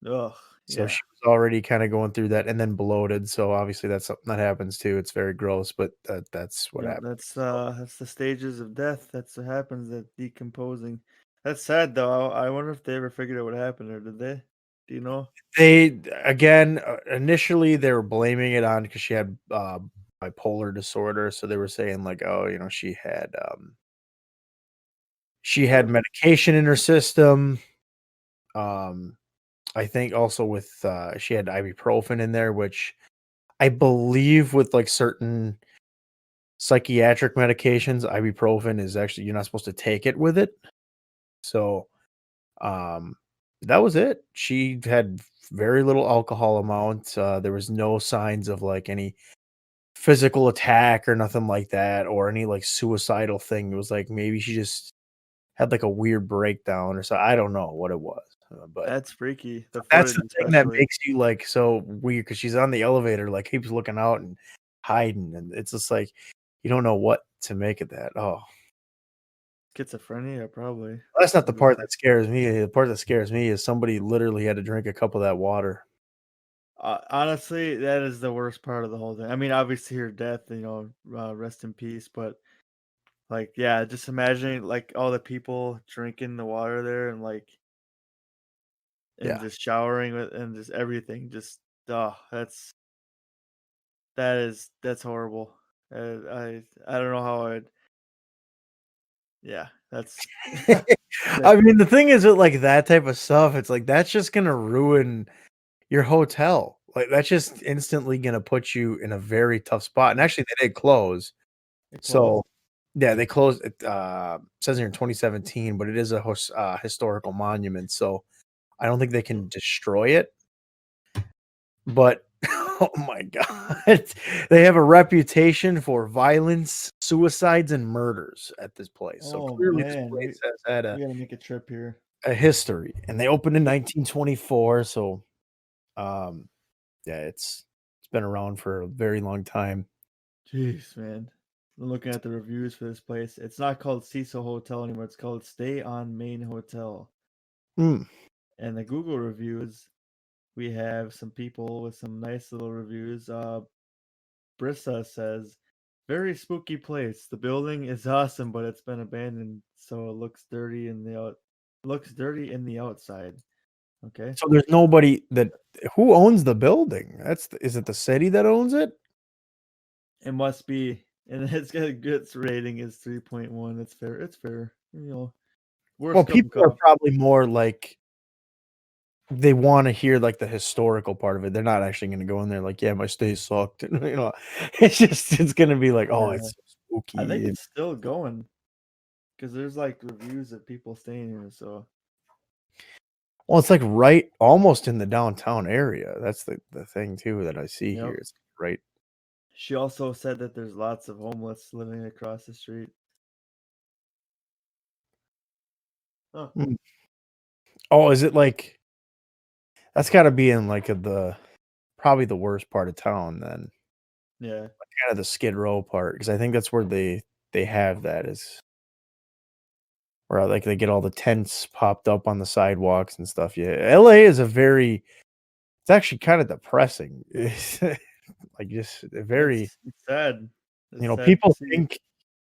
Ugh, so yeah. she was already kinda going through that and then bloated, so obviously that's something that happens too. It's very gross, but that's what Yep, happened. that's the stages of death. That's what happens. That decomposing. That's sad though. I wonder if they ever figured out what happened, or did they? Do you know? They again, initially, they were blaming it on because she had, bipolar disorder, so they were saying like, "Oh, she had Ugh. medication in her system." Um, I think also with, she had ibuprofen in there, which I believe with, like, certain psychiatric medications, ibuprofen is actually you're not supposed to take it with it. So, um, that was it. She had very little alcohol amount, there was no signs of, like, any physical attack or nothing like that or any, like, suicidal thing. It was like maybe she just had, like, a weird breakdown or so I don't know what it was, but That's freaky. The that's footage, the thing that especially. makes you, like, so weird because she's on the elevator, like, keeps looking out and hiding, and it's just like, you don't know what to make of that. Oh, Schizophrenia, probably. that's not the Maybe. part that scares me. The part that scares me is somebody literally had to drink a cup of that water. Honestly, that is the worst part of the whole thing. I mean, obviously her death, rest in peace. But like, yeah, just imagining like all the people drinking the water there and like and Yeah. just showering with and just everything. Just that's horrible. I don't know how I'd. Yeah, that's I that, mean, the thing is with, like, that type of stuff, it's like, that's just gonna ruin your hotel. Like, that's just instantly gonna put you in a very tough spot, and actually, they did close. it closed. So, yeah, they closed it, says here in 2017, but it is a historical monument, so I don't think they can destroy it, but oh my god. They have a reputation for violence, suicides, and murders at this place, so Oh clearly this man, place has had we gotta make a trip here. a history, and they opened in 1924, so, um, yeah, it's been around for a very long time. Jeez, man. I'm looking at the reviews for this place. It's not called Cecil Hotel anymore. It's called Stay on Main Hotel. Mm. And the Google reviews, we have some people with some nice little reviews. Brissa says, "Very spooky place. The building is awesome, but it's been abandoned, so it looks dirty in the outside." Okay, So there's nobody that who owns the building? Is it the city that owns it? it must be, and it's got a good rating is 3.1. It's fair. It's fair. Well, Worst cup of people are coffee. probably more like they wanna hear, like, the historical part of it. They're not actually gonna go in there like, "Yeah, my stay sucked." It's gonna be like, "Oh, Yeah, it's so I think spooky." it's still going because there's like reviews of people staying here. So Well, it's, like, right almost in the downtown area. That's the thing too that I see here. yep. It's right. She also said that there's lots of homeless living across the street. Oh, Mm. Oh, is it, like that's gotta be in, like, the probably the worst part of town then, yeah. kinda the Skid Row part, because I think that's where they have that is where, like, they get all the tents popped up on the sidewalks and stuff. Yeah, LA is a very it's actually kinda depressing. It's like, just a very It's sad. It's sad to people see. think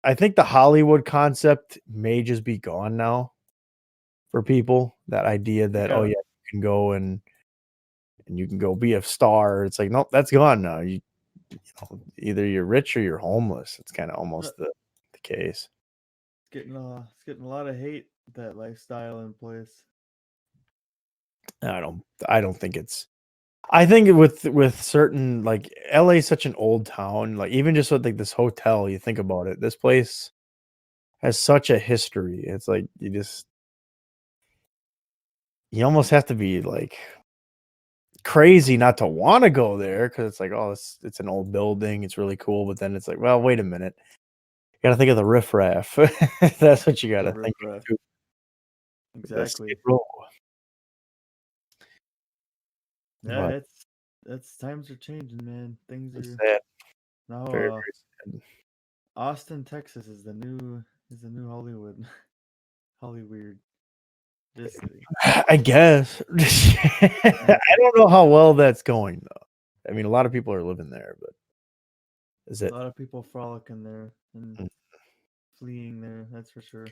I think the Hollywood concept may just be gone now. for people. That idea that, "Oh, Yeah. yeah, you can go and you can go be a star." It's like, "Nope, that's gone now." Either you're rich or you're homeless. It's kinda Uh, almost the case. it's getting a lot of hate, that lifestyle in place. I don't think it's I think with certain like, LA is such an old town, like, even just with, like, this hotel, you think about it, this place has such a history. It's like, you almost have to be, like, crazy not to wanna go there because it's like, "Oh, it's an old building, it's really cool," but then it's like, "Well, wait a minute. You gotta think of the riffraff." That's what you The gotta think of riffraff. too, the Skid Exactly. Row, Yeah, but it's times are changing, man. Things it's are sad, now. very, very sad. Austin, Texas is the new Hollywood. Hollyweird. This city. I guess. I don't know how well that's going, though. I mean, a lot of people are living there, but is A it lot of people frolicking there and mm. fleeing there. That's for sure.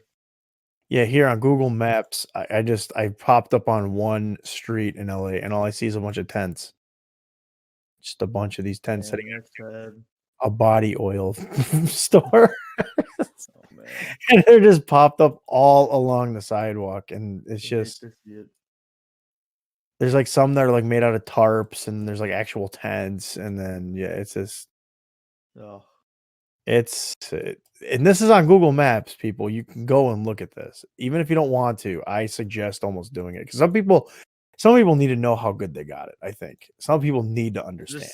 Yeah, here on Google Maps, I popped up on one street in LA, and all I see is a bunch of tents. Just a bunch of these tents sitting Man, that's sad. at a body oil store, Oh man, and they're just popped up all along the sidewalk, and it's you hate just to see it. there's, like, some that are, like, made out of tarps, and there's, like, actual tents, and then, yeah, it's just Oh, it's and this is on Google Maps, people. You can go and look at this. Even if you don't want to, I suggest almost doing it because some people need to know how good they got it, I think. Some people need to understand.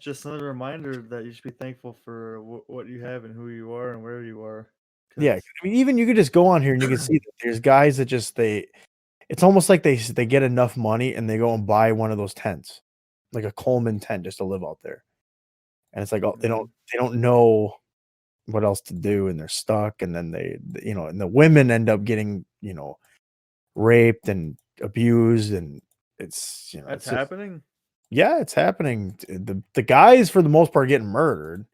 just another reminder that you should be thankful for what you have and who you are and where you are. Yeah, Because I mean, even you could just go on here and you can see that there's guys that just it's almost like they get enough money and they go and buy one of those tents, like a Coleman tent just to live out there. And it's like, oh, they don't know what else to do and they're stuck and then and the women end up getting, raped and abused and that's it's just happening. yeah, it's happening. The guys for the most part are getting murdered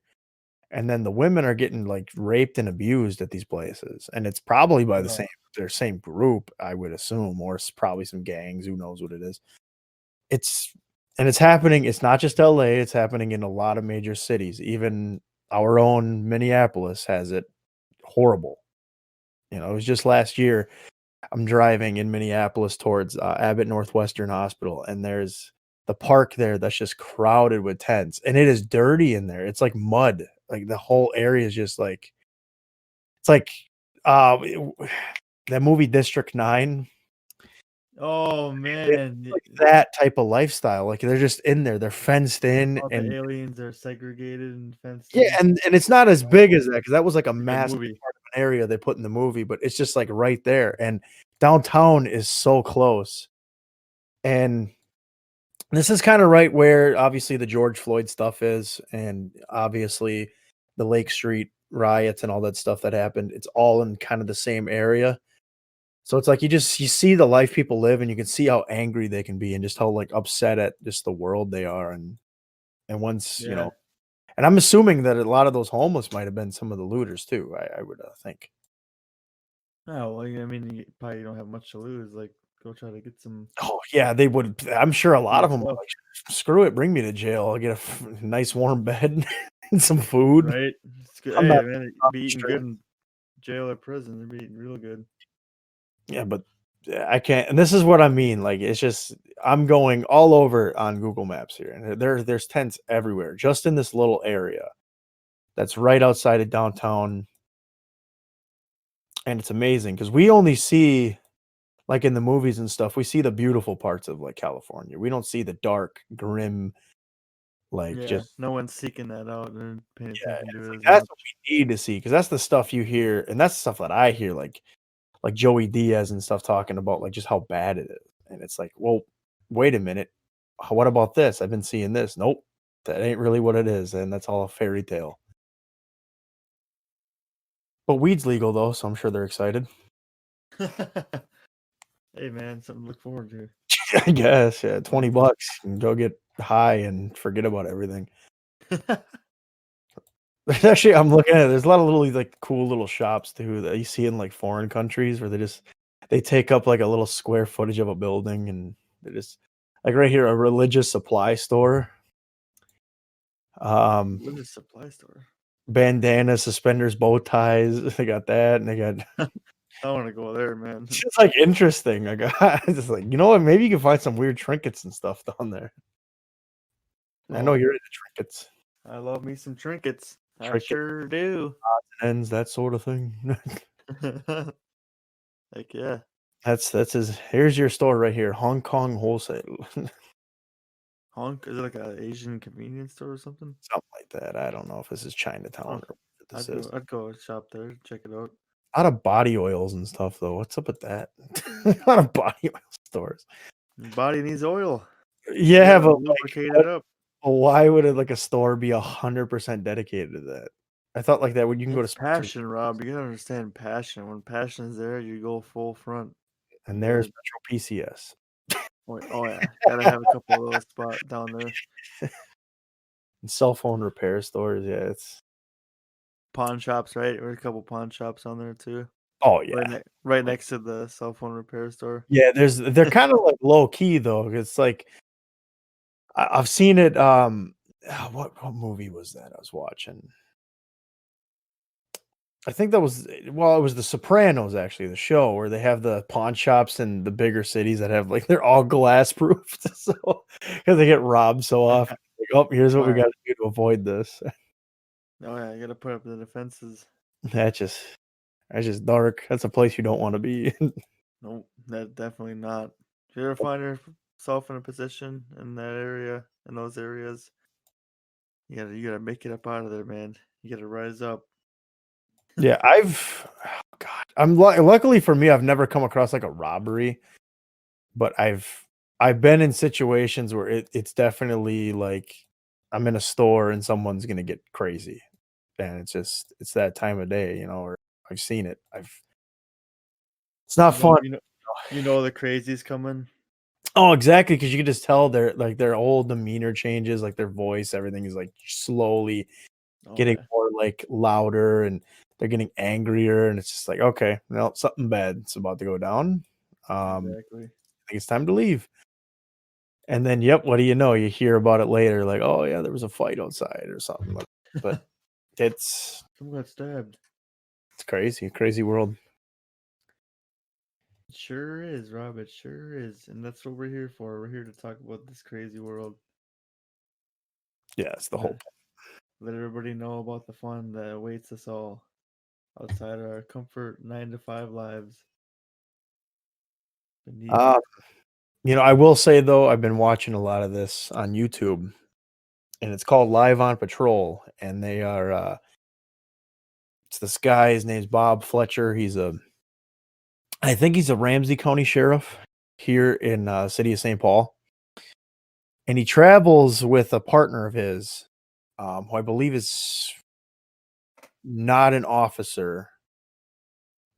and then the women are getting like raped and abused at these places and it's probably by Oh, their same group, I would assume, or it's probably some gangs, who knows what it is. It's and it's happening, it's not just LA, it's happening in a lot of major cities. Even our own Minneapolis has it horrible. It was just last year I'm driving in Minneapolis towards, Abbott Northwestern Hospital, and there's the park there that's just crowded with tents, and it is dirty in there. It's like mud. Like, the whole area is just like it's like, w that movie District 9, oh it's man, like that type of lifestyle. Like, they're just in there, they're fenced in, all the and aliens are segregated and fenced yeah, in. and it's not as big Oh, as that because that was like a it's a good massive movie. part of an area they put in the movie, but it's just, like, right there, and downtown is so close, and this is kinda right where, obviously, the George Floyd stuff is, and, obviously, the Lake Street riots and all that stuff that happened. It's all in kind of the same area. So it's like you see the life people live, and you can see how angry they can be and just how, like, upset at just the world they are, and once, Yeah. and I'm assuming that a lot of those homeless might have been some of the looters too, I would, think. Oh well, yeah, I mean, you probably don't have much to lose. Like, go try to get some Oh, yeah, they would I'm sure a lot real of them are stuff, like, "Screw it, bring me to jail. I'll get a nice warm bed and some food. right? It's good. I'm not Hey, man, off be the eating street." good in jail or prison. They'd be eating real good. Yeah, but yeah, I can't and this is what I mean, like, it's just I'm going all over on Google Maps here, and there's tents everywhere, just in this little area that's right outside of downtown, and it's amazing because we only see like, in the movies and stuff, we see the beautiful parts of, like, California. We don't see the dark, grim, like, Yeah, just no one's seeking that out and paying yeah, attention it's to it like, as that's what much. we need to see because that's the stuff you hear, and that's the stuff that I hear, like Joey Diaz and stuff talking about, like, just how bad it is, and it's like, "Well, wait a minute. What about this? I've been seeing this. Nope, that ain't really what it is, and that's all a fairy tale." But weed's legal, though, so I'm sure they're excited. Hey, man, something to look forward to. I guess, yeah, At 20 least. bucks, and go get high and forget about everything. There's actually I'm looking at it, there's a lot of little, like, cool little shops too that you see in, like, foreign countries where they take up like a little square footage of a building, and they're just like right here, a religious supply store. What is supply store? Bandanas, suspenders, bow ties. They got that, and they got. I want to go there, It's man. just like interesting. I got just like you know what? Maybe you can find some weird trinkets and stuff down there. I know Oh, you're into trinkets, I love me some trinkets. I trinket sure do. ends, that sort of thing. Heck yeah. That's his. Here's your store right here, Hong Kong Wholesale, Honk, is it like an Asian convenience store or something? something like that. I don't know if this is Chinatown Oh, or what this is. I'd go shop there, check it out. A lot of body oils and stuff though. What's up with that? A lot of body oil stores. Your body needs oil. You Yeah, gotta but lubricate like, it up. why would it like a store be 100% dedicated to that? I thought like that when you can go to It's Spencer's passion, Rob. You gotta understand passion. When passion is there, you go full front. and You there's gotta, Metro PCS. oh yeah, gotta have a couple of those spot down there. And cell phone repair stores. Yeah, it's Pawn shops, right? There's a couple pawn shops on there too. oh yeah. Right next to the cell phone repair store. Yeah, they're kind of like low key though. It's like I've seen it. What movie was that I was watching? I think that was well, it was The Sopranos actually, the show where they have the pawn shops in the bigger cities that have like they're all glass proofed, so because they get robbed so often. Like, oh, here's what Oh we yeah, got to do to avoid this. oh yeah, you gotta put up the defenses. That just that's just dark. That's a place you don't want to be. Nope, that definitely not. If you ever find yourself in a position in that area, in those areas, you gotta make it up out of there, man. You gotta rise up. Yeah, oh God, luckily for me, I've never come across like a robbery, but I've been in situations where it's definitely like I'm in a store and someone's gonna get crazy, and it's that time of day, or I've seen it. It's not You know, fun. you know, you know the crazy's coming. Oh, exactly, because you can just tell their whole demeanor changes, like their voice, everything is like slowly Oh getting yeah, more like louder and they're getting angrier, and it's just like, okay, well, something bad's about to go down. exactly. I think it's time to leave. And then, yep, what do you know? You hear about it later, like, oh yeah, there was a fight outside or something. But it's Someone got stabbed. it's crazy, crazy world. It sure is, Rob. It sure is, and that's what we're here for. We're here to talk about this crazy world. Yeah, it's the whole. Let, let everybody know about the fun that awaits us all outside our comfort 9 to 5 lives. Beneath. Uh, I will say though, I've been watching a lot of this on YouTube, and it's called Live on Patrol, and they are. It's this guy. His name's Bob Fletcher. I think he's a Ramsey County sheriff here in city of St. Paul, and he travels with a partner of his, who I believe is not an officer,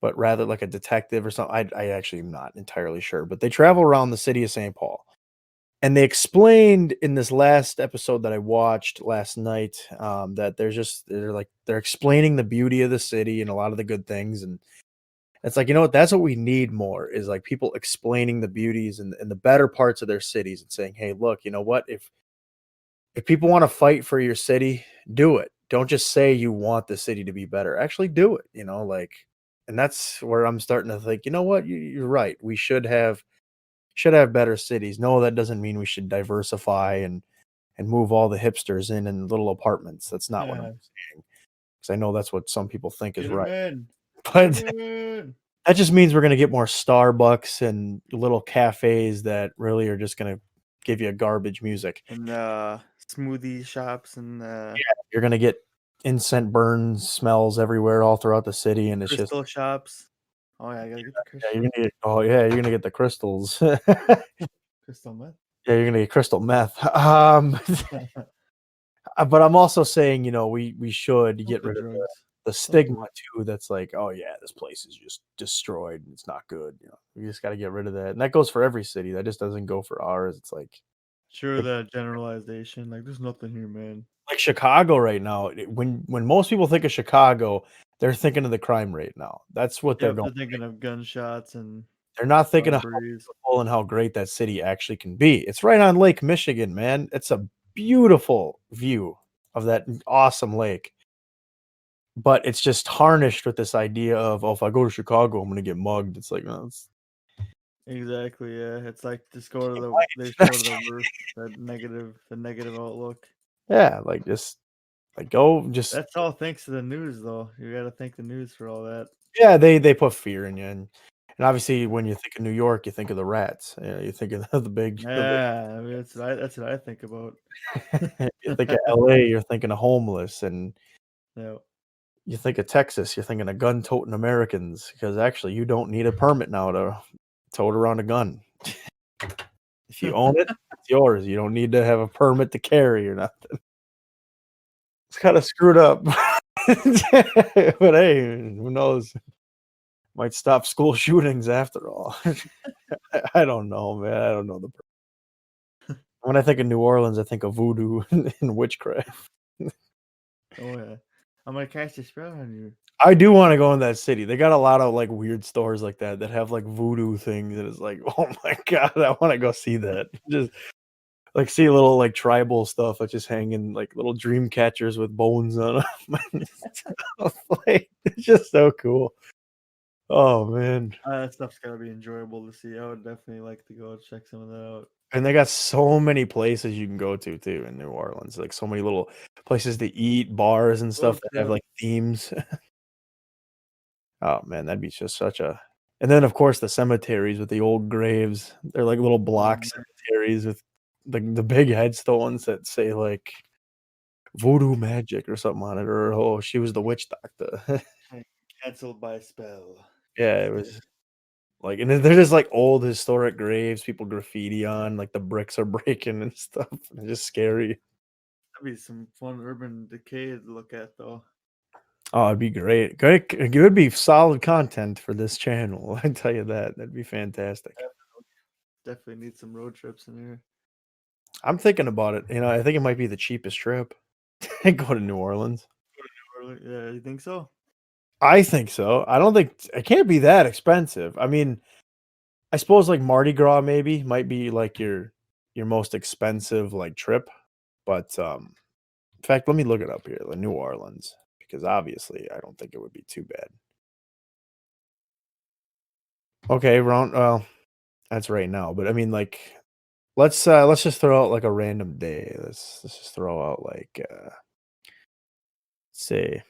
but rather like a detective or something. I actually am not entirely sure, but they travel around the city of St. Paul. And they explained in this last episode that I watched last night that they're explaining the beauty of the city and a lot of the good things. And it's like, you know what? That's what we need more is like people explaining the beauties and the better parts of their cities and saying, hey, look, you know what? If people want to fight for your city, do it. Don't just say you want the city to be better. Actually do it, and that's where I'm starting to think, you know what? You're right. We should have better cities. No, that doesn't mean we should diversify and move all the hipsters in little apartments. That's not what I'm Yeah. saying. Because I know that's what some people think is Get him right. in. Get him But in. that just means we're gonna get more Starbucks and little cafes that really are just gonna give you garbage music. And smoothie shops and You're gonna get incense burn smells everywhere all throughout the city, and it's just crystal shops. Oh yeah, I gotta get the yeah, crystal you're gonna get the crystals. crystal meth. Yeah, you're gonna get crystal meth. But I'm also saying, we should Not get the rid of drugs. the Don't do stigma it. too. That's like, oh yeah, this place is just destroyed and it's not good. We just got to get rid of that, and that goes for every city. That just doesn't go for ours. It's Sure, like, that generalization. Like, there's nothing here, man. like Chicago right now. When most people think of Chicago, they're thinking of the crime rate now. That's what they're Yep, going. they're thinking of gunshots and They're not A lot thinking of of how breeze. beautiful and how great that city actually can be. It's right on Lake Michigan, man. It's a beautiful view of that awesome lake, but it's just tarnished with this idea of, "Oh, if I go to Chicago, I'm gonna get mugged." It's like, no, it's Exactly, yeah. It's like just go to you the they just go to might. the worst, the negative outlook. Yeah, like, just, like, go just That's all thanks to the news, though. You gotta thank the news for all that. yeah, they put fear in you, and obviously, when you think of New York, you think of the rats, you think of the big Yeah, I mean, that's what I think about. you think of LA, you're thinking of homeless, and Yeah. you think of Texas, you're thinking of gun-toting Americans, because actually, you don't need a permit now to tote around a gun. If you own it, it's yours. You don't need to have a permit to carry or nothing. It's kinda screwed up. But hey, who knows? Might stop school shootings after all. I don't know, man. I don't know the when I think of New Orleans, I think of voodoo and witchcraft. Oh, yeah. I'm gonna cast a spell on you. I do wanna go in that city. They got a lot of, like, weird stores like that that have, like, voodoo things, and it's like, "Oh my god, I wanna go see that." Just, like, see a little, like, tribal stuff that's just hanging, like, little dream catchers with bones on 'em and stuff, like, it's just so cool. Oh, man. That stuff's gotta be enjoyable to see. I would definitely like to go check some of that out. And they got so many places you can go to too in New Orleans, like, so many little places to eat, bars and Well, stuff that have, yeah. like, themes. Oh, man, that'd be just such a and then, of course, the cemeteries with the old graves. They're like little Oh, block man. cemeteries with the big headstones that say, like, "Voodoo magic" or something on it, or, "Oh, she was the witch doctor." Hey, cancelled by spell. Yeah, She's it dead. was like and they're just, like, old historic graves, people graffiti on, like, the bricks are breaking and stuff, it's just scary. That'd be some fun urban decay to look at, though. Oh, it'd be great. Great it would be solid content for this channel, I tell you that, that'd be fantastic. Definitely need some road trips in here. I'm thinking about it, I think it might be the cheapest trip. Go to New Orleans. Yeah, you think so? I think so. I don't think it can't be that expensive. I mean, I suppose, like, Mardi Gras maybe might be, like, your most expensive, like, trip, but, in fact, let me look it up here, the New Orleans, because obviously I don't think it would be too bad. Okay, round well, that's right now, but I mean, like, let's just throw out, like, a random day. Let's just throw out, like, say,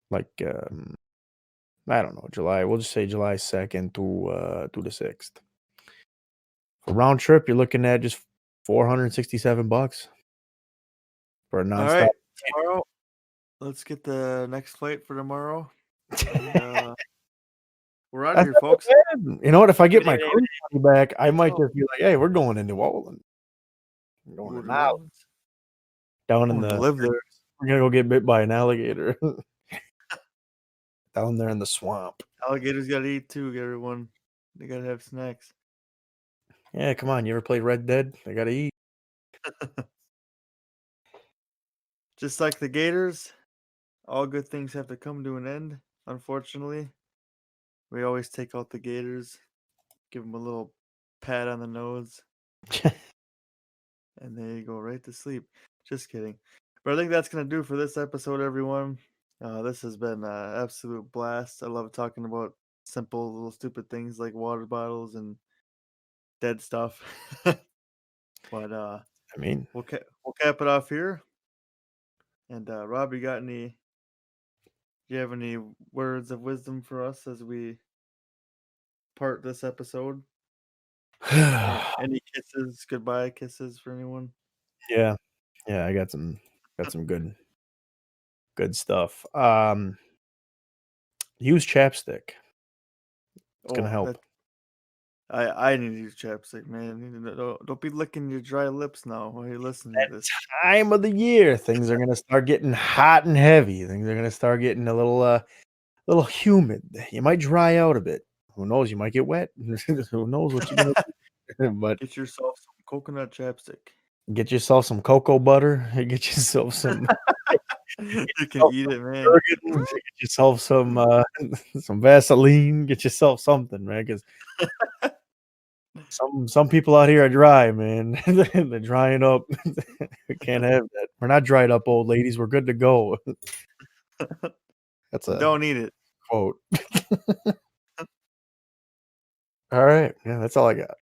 like, I don't know, July we'll just say July 2nd to the 6th. For round trip, you're looking at just $467 for a All nonstop right, tomorrow, let's get the next flight for tomorrow, and we're out of That's here, not folks. bad. You know what? If I get my cruise money back, I might just be like, "Hey, we're going to New Orleans. We're going to Ooh, New Nile Orleans. down I in want to the live there. we're gonna go get bit by an alligator down there in the swamp." Alligators gotta eat too, everyone. They gotta have snacks. Yeah, come on, you ever played Red Dead? They gotta eat. Just like the Gators, all good things have to come to an end. Unfortunately, we always take out the Gators, give them a little pat on the nose, and they go right to sleep. Just kidding. But I think that's gonna do for this episode, everyone. This has been an absolute blast. I love talking about simple little stupid things like water bottles and dead stuff. But I mean, we'll cap it off here. And Rob, do you have any words of wisdom for us as we part this episode? Any kisses, goodbye kisses for anyone? yeah, yeah, I got some good stuff. Use chapstick. It's gonna Oh, help. that I need to use chapstick, man. Don't be licking your dry lips now while you're listening to this. Time of the year, things are gonna start getting hot and heavy. Things are gonna start getting a little humid. You might dry out a bit. Who knows? You might get wet. Who knows what you're gonna do? But Get yourself some coconut chapstick. get yourself some cocoa butter. Get yourself some. You can yourself eat some it, man. Jergens, get yourself some, some Vaseline, get yourself something, man, 'cause some people out here are dry, man. They're drying up. We can't have that. We're not dried up, old ladies, we're good to go. That's a Don't eat it. quote. Alright, yeah, that's all I got.